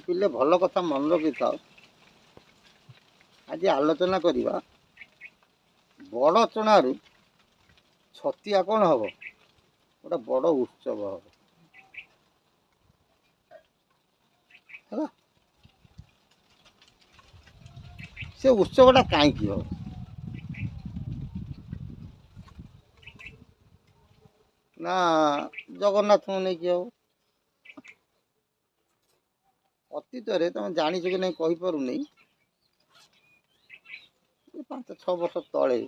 ପିଲେ ଭଲ କଥା ମନେ ରଖିଥାଅ। ଆଜି ଆଲୋଚନା କରିବା ବଡ଼ ଚଣାରୁ ଛତିଆ କ'ଣ ହବ, ଗୋଟେ ବଡ଼ ଉତ୍ସବ ହବ ହେଲା। ସେ ଉତ୍ସବଟା କାହିଁକି ହବ ନା ଜଗନ୍ନାଥଙ୍କୁ ନେଇକି ହବ। ଅତୀତରେ ତମେ ଜାଣିଛ କି ନାହିଁ କହିପାରୁନି, 5-6 ବର୍ଷ ତଳେ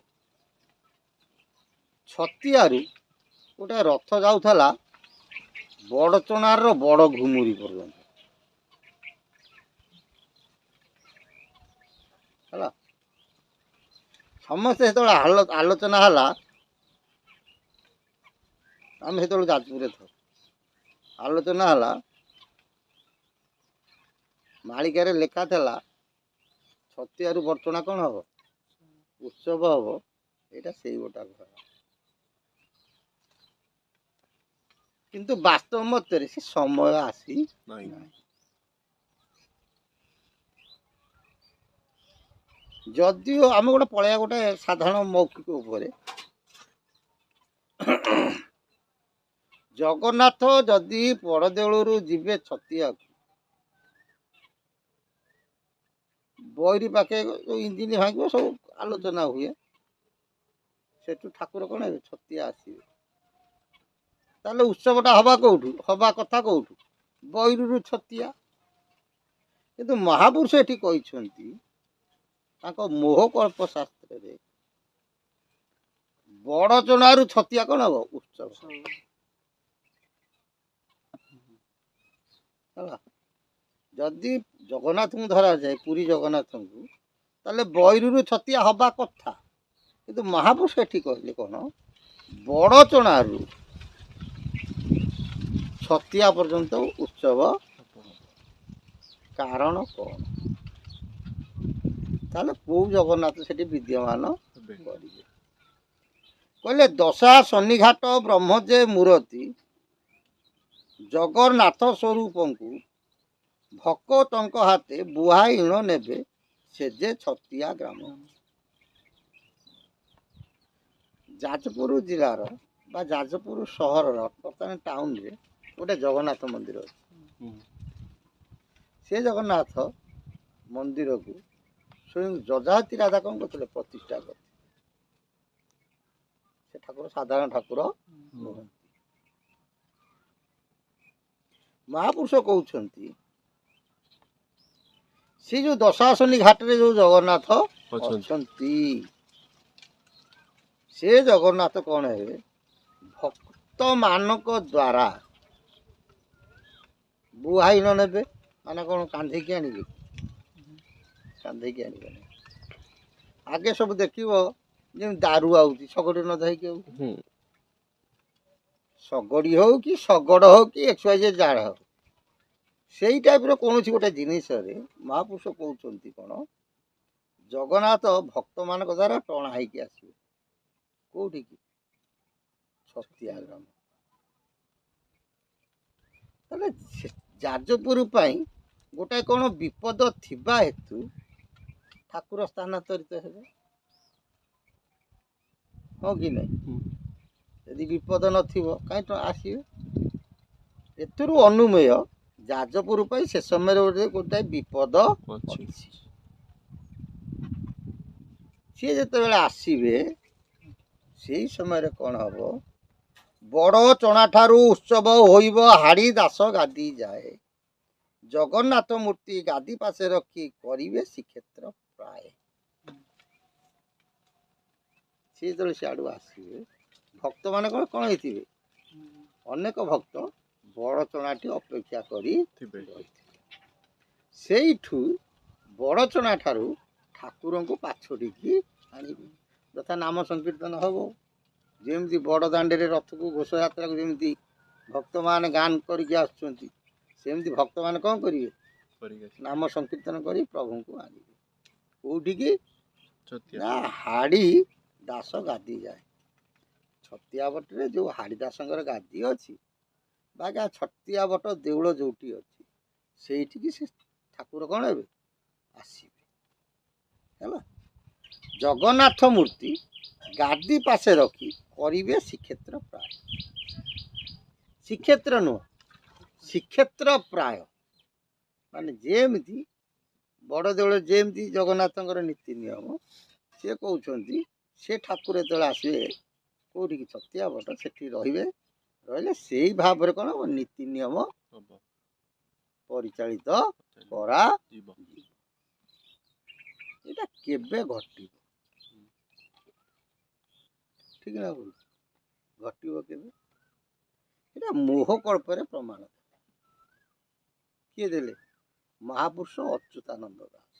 ଛତିଆରୁ ଗୋଟେ ରଥ ଯାଉଥିଲା ବଡ଼ଚଣାର ବଡ଼ ଘୁମୁରି ପର୍ଯ୍ୟନ୍ତ ହେଲା। ସମସ୍ତେ ସେତେବେଳେ ଆଲୋଚନା ହେଲା, ଆମେ ସେତେବେଳେ ଯାଜପୁରରେ ଥାଉ, ଆଲୋଚନା ହେଲା, ମାଳିକାରେ ଲେଖା ଥିଲା ଛତିଆରୁ ବଡ଼ଚଣା କ'ଣ ହବ, ଉତ୍ସବ ହବ। ଏଇଟା ସେଇ ଗୋଟା ଘର, କିନ୍ତୁ ବାସ୍ତବ ମତରେ ସେ ସମୟ ଆସି ନାହିଁ। ଯଦିଓ ଆମେ ଗୋଟେ ପଳେଇବା ଗୋଟେ ସାଧାରଣ ମୌଖିକ ଉପରେ, ଜଗନ୍ନାଥ ଯଦି ବଡ଼ଦେଉଳରୁ ଯିବେ ଛତିଆକୁ, ବୈରୀ ପାଖେ ଯେଉଁ ଇଞ୍ଜିନ ଭାଙ୍ଗିବ ସବୁ ଆଲୋଚନା ହୁଏ, ସେଠୁ ଠାକୁର କ'ଣ ହେବେ, ଛତିଆ ଆସିବେ। ତାହେଲେ ଉତ୍ସବଟା ହବା କୋଉଠୁ, ହବା କଥା କୋଉଠୁ, ବୈରୀରୁ ଛତିଆ। କିନ୍ତୁ ମହାପୁରୁଷ ଏଠି କହିଛନ୍ତି ତାଙ୍କ ମୋହକଳ୍ପ ଶାସ୍ତ୍ରରେ ବଡ଼ଚଣାରୁ ଛତିଆ କ'ଣ ହବ, ଉତ୍ସବ ହେଲା। ଯଦି ଜଗନ୍ନାଥଙ୍କୁ ଧରାଯାଏ, ପୁରୀ ଜଗନ୍ନାଥଙ୍କୁ, ତାହେଲେ ବୈରୀରୁ ଛତିଆ ହବା କଥା। କିନ୍ତୁ ମହାପୁରୁଷ ଏଠି କହିଲେ କ'ଣ, ବଡ଼ଚଣାରୁ ଛତିଆ ପର୍ଯ୍ୟନ୍ତ ଉତ୍ସବ। କାରଣ କ'ଣ, ତାହେଲେ କୋଉ ଜଗନ୍ନାଥ ସେଠି ବିଦ୍ୟମାନ କରିବେ? କହିଲେ ଦଶା ଶନିଘାଟ ବ୍ରହ୍ମ ଯେ ମୂରତି, ଜଗନ୍ନାଥ ସ୍ୱରୂପଙ୍କୁ ଭକତଙ୍କ ହାତେ ବୁହାଇଣ ନେବେ, ସେ ଯେ ଛତିଆ ଗ୍ରାମ। ଯାଜପୁର ଜିଲ୍ଲାର ବା ଯାଜପୁର ସହରର ବର୍ତ୍ତମାନ ଟାଉନରେ ଗୋଟେ ଜଗନ୍ନାଥ ମନ୍ଦିର ଅଛି। ସେ ଜଗନ୍ନାଥ ମନ୍ଦିରକୁ ସ୍ୱୟଂ ଯଯାତି ରାଜା କ'ଣ କରୁଥିଲେ, ପ୍ରତିଷ୍ଠା କରିଥିଲେ। ସେ ଠାକୁର ସାଧାରଣ ଠାକୁର ନୁହନ୍ତି। ମହାପୁରୁଷ କହୁଛନ୍ତି ସେ ଯେଉଁ ଦଶାଶନି ଘାଟରେ ଯେଉଁ ଜଗନ୍ନାଥ ଅଛନ୍ତି, ସେ ଜଗନ୍ନାଥ କ'ଣ ହେବେ, ଭକ୍ତମାନଙ୍କ ଦ୍ୱାରା ବୁହାଇଣ ନେବେ। ମାନେ କ'ଣ, କାନ୍ଧେଇକି ଆଣିବେ, କାନ୍ଧେଇକି ଆଣିବେ। ଆଗେ ସବୁ ଦେଖିବ ଯେମିତି ଦାରୁ ଆଉଛି, ଶଗଡ଼ି ନ ଧରିକି ଆଉ, ଶଗଡ଼ି ହଉ କି ଶଗଡ଼ ହଉ କି XYZ ଜାଳ ହଉ, ସେଇ ଟାଇପ୍ର କୌଣସି ଗୋଟେ ଜିନିଷରେ ମହାପୁରୁଷ କହୁଛନ୍ତି କ'ଣ, ଜଗନ୍ନାଥ ଭକ୍ତମାନଙ୍କ ଦ୍ୱାରା ଟଣା ହେଇକି ଆସିବେ। କୋଉଠିକି, ଛତିଆ ଗ୍ରାମ। ତାହେଲେ ଯାଜପୁର ପାଇଁ ଗୋଟାଏ କ'ଣ ବିପଦ ଥିବା ହେତୁ ଠାକୁର ସ୍ଥାନାନ୍ତରିତ ହେବେ, ହଁ କି ନାହିଁ? ଯଦି ବିପଦ ନଥିବ କାହିଁ ଆସିବେ? ଏଥିରୁ ଅନୁମେୟ ଯାଜପୁର ପାଇଁ ସେ ସମୟରେ ଗୋଟାଏ ବିପଦ ଅଛି। ସିଏ ଯେତେବେଳେ ଆସିବେ, ସେଇ ସମୟରେ କ'ଣ ହବ, ବଡ଼ଚଣା ଠାରୁ ଉତ୍ସବ ହୋଇବ ହାଡ଼ି ଦାସ ଗାଦି ଯାଏ, ଜଗନ୍ନାଥ ମୂର୍ତ୍ତି ଗାଦି ପାଶେ ରଖି କରିବେ ଶ୍ରୀକ୍ଷେତ୍ର ପ୍ରାୟ। ସିଏ ଯେତେବେଳେ ସିଆଡ଼ୁ ଆସିବେ, ଭକ୍ତମାନେ କ'ଣ ହେଇଥିବେ, ଅନେକ ଭକ୍ତ ବଡ଼ଚଣାଟି ଅପେକ୍ଷା କରି ରହିଥିବେ। ସେଇଠୁ ବଡ଼ଚଣା ଠାରୁ ଠାକୁରଙ୍କୁ ପାଛୋଟିକି ଆଣିବେ। ଯଥା ନାମ ସଂକୀର୍ତ୍ତନ ହବ, ଯେମିତି ବଡ଼ ଦାଣ୍ଡରେ ରଥକୁ ଘୋଷଯାତ୍ରାକୁ ଯେମିତି ଭକ୍ତମାନେ ଗାନ କରିକି ଆସୁଛନ୍ତି, ସେମିତି ଭକ୍ତମାନେ କ'ଣ କରିବେ, ନାମ ସଂକୀର୍ତ୍ତନ କରି ପ୍ରଭୁଙ୍କୁ ଆଣିବେ। କୋଉଠିକି ନା ହାଡ଼ି ଦାସ ଗାଦି ଯାଏ। ଛତିଆ ବଟରେ ଯେଉଁ ହାଡ଼ି ଦାସଙ୍କର ଗାଦି ଅଛି, ବା ଛତିଆ ବଟ ଦେଉଳ ଯେଉଁଠି ଅଛି, ସେଇଠିକି ସେ ଠାକୁର କ'ଣ ହେବେ ଆସିବେ ହେଲା। ଜଗନ୍ନାଥ ମୂର୍ତ୍ତି ଗାଦି ପାଶେ ରଖି କରିବେ ଶ୍ରୀକ୍ଷେତ୍ର ପ୍ରାୟ। ଶ୍ରୀକ୍ଷେତ୍ର ନୁହଁ, ଶ୍ରୀକ୍ଷେତ୍ର ପ୍ରାୟ ମାନେ ଯେମିତି ବଡ଼ ଦେଉଳରେ ଯେମିତି ଜଗନ୍ନାଥଙ୍କର ନୀତି ନିୟମ, ସେ କହୁଛନ୍ତି ସେ ଠାକୁର ଯେତେବେଳେ ଆସିବେ କେଉଁଠିକି ଛତିଆ ବଟ ସେଠି ରହିବେ, ରହିଲେ ସେଇ ଭାବରେ କ'ଣ ନୀତି ନିୟମ ପରିଚାଳିତ କରାଯିବ। ଏଇଟା କେବେ ଘଟିବ ଠିକ ନା ଭୁଲ? ଘଟିବ କେବେ? ଏଇଟା ମୋହକଳ୍ପରେ ପ୍ରମାଣ କିଏ ଦେଲେ? ମହାପୁରୁଷ ଅଚ୍ୟୁତାନନ୍ଦ ଦାସ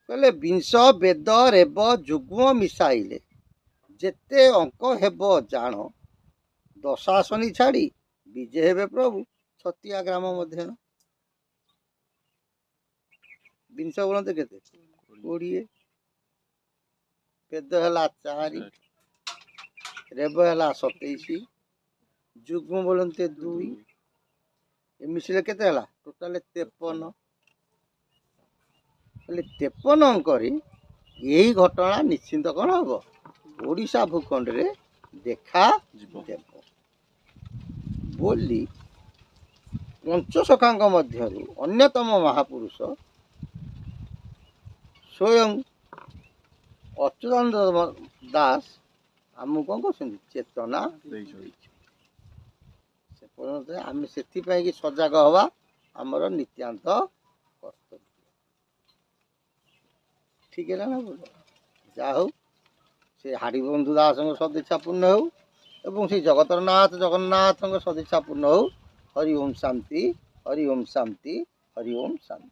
କହିଲେ ବିଂଶ ବେଦ ରେବ ଯୁଗ୍ମ ମିଶାଇଲେ ଯେତେ ଅଙ୍କ ହେବ ଜାଣ, ଦଶାସନି ଛାଡ଼ି ବିଜେ ହେବେ ପ୍ରଭୁ ଛତିଆ ଗ୍ରାମ ମଧ୍ୟନ। ବିଂଶ ବୋଲନ୍ତେ କେତେ? 20। ବେଦ ହେଲା 4, ରେବ ହେଲା 27, ଯୁଗ୍ମ ବୋଲନ୍ତେ 2, ଏ ମିଶିଲେ କେତେ ହେଲା? ଟୋଟାଲ 53। ହେଲେ 53 ଅଙ୍କରେ ଏହି ଘଟଣା ନିଶ୍ଚିନ୍ତ କ'ଣ ହବ? ଓଡ଼ିଶା ଭୂଖଣ୍ଡରେ ଦେଖାଯିବ ବୋଲି ପଞ୍ଚସଖାଙ୍କ ମଧ୍ୟରୁ ଅନ୍ୟତମ ମହାପୁରୁଷ ସ୍ୱୟଂ ଅଚ୍ୟୁତାନନ୍ଦ ଦାସ ଆମକୁ କ'ଣ କରୁଛନ୍ତି? ଚେତନା ଦେଇଛନ୍ତି। ସେ ପର୍ଯ୍ୟନ୍ତ ଆମେ ସେଥିପାଇଁ କି ସଜାଗ ହେବା ଆମର ନିତ୍ୟାନ୍ତ କର୍ତ୍ତବ୍ୟ। ଠିକ ହେଲା ନା ବୋଲ? ଯାହା ହଉ ସେ ହାଡ଼ିବନ୍ଧୁ ଦାସଙ୍କ ସଦିଚ୍ଛା ପୂର୍ଣ୍ଣ ହେଉ ଏବଂ ସେ ଜଗନ୍ନାଥଙ୍କ ସଦିଚ୍ଛା ପୂର୍ଣ୍ଣ ହେଉ। ହରି ଓମ୍ ଶାନ୍ତି, ହରି ଓମ୍ ଶାନ୍ତି, ହରି ଓମ୍ ଶାନ୍ତି।